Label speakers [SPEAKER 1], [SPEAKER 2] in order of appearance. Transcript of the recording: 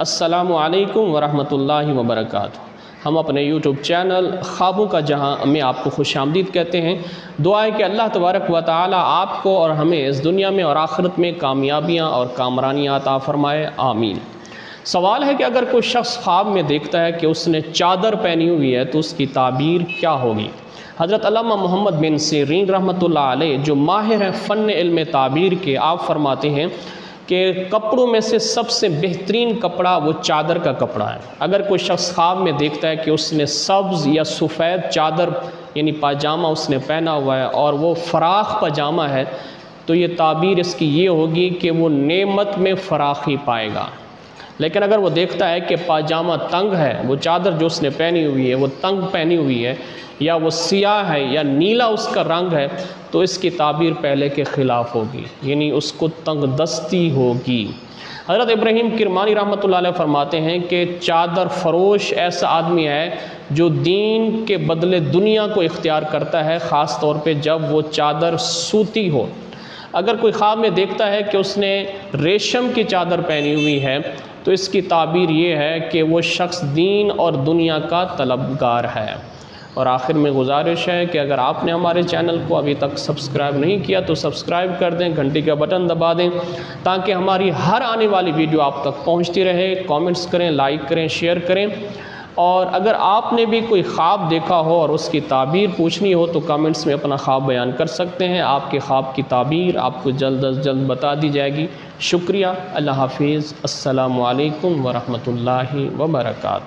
[SPEAKER 1] अस्सलामु अलैकुम वरहमतुल्लाहि वबरकातुहू। हम अपने यूट्यूब चैनल ख्वाबों का जहां में आपको खुशामदीद कहते हैं। दुआ है कि अल्लाह तबारक व तआला आपको और हमें इस दुनिया में और आखिरत में कामयाबियां और कामरानियां अता फ़रमाए, आमीन। सवाल है कि अगर कोई शख्स ख्वाब में देखता है कि उसने चादर पहनी हुई है तो उसकी ताबीर क्या होगी। हज़रत अल्लामा मोहम्मद बिन सीरीन रहमतुल्लाह अलैह जो माहिर हैं फ़न इल्म ताबीर के, आप फरमाते हैं कि कपड़ों में से सबसे बेहतरीन कपड़ा वो चादर का कपड़ा है। अगर कोई शख्स ख्वाब में देखता है कि उसने सब्ज़ या सफ़ेद चादर यानी पाजामा उसने पहना हुआ है और वो फ़राख पजामा है, तो ये ताबीर इसकी ये होगी कि वो नेमत में फ़राखी पाएगा। लेकिन अगर वो देखता है कि पाजामा तंग है, वो चादर जो उसने पहनी हुई है वो तंग पहनी हुई है, या वो सियाह है या नीला उसका रंग है, तो इसकी ताबीर पहले के ख़िलाफ़ होगी, यानी उसको तंग दस्ती होगी। हज़रत इब्राहीम किरमानी रहमतुल्लाह अलैह फरमाते हैं कि चादर फरोश ऐसा आदमी है जो दीन के बदले दुनिया को इख्तियार करता है, ख़ास तौर पे जब वो चादर सूती हो। अगर कोई ख्वाब में देखता है कि उसने रेशम की चादर पहनी हुई है, तो इसकी ताबीर ये है कि वो शख्स दीन और दुनिया का तलबगार है। और आखिर में गुजारिश है कि अगर आपने हमारे चैनल को अभी तक सब्सक्राइब नहीं किया तो सब्सक्राइब कर दें, घंटी का बटन दबा दें, ताकि हमारी हर आने वाली वीडियो आप तक पहुंचती रहे। कमेंट्स करें, लाइक करें, शेयर करें। और अगर आपने भी कोई ख्वाब देखा हो और उसकी ताबीर पूछनी हो तो कमेंट्स में अपना ख्वाब बयान कर सकते हैं। आपके ख्वाब की ताबीर आपको जल्द अज जल्द बता दी जाएगी। शुक्रिया। अल्लाह हाफिज़। अस्सलामु अलैकुम वरहमतुल्लाहि वबरकातुहू।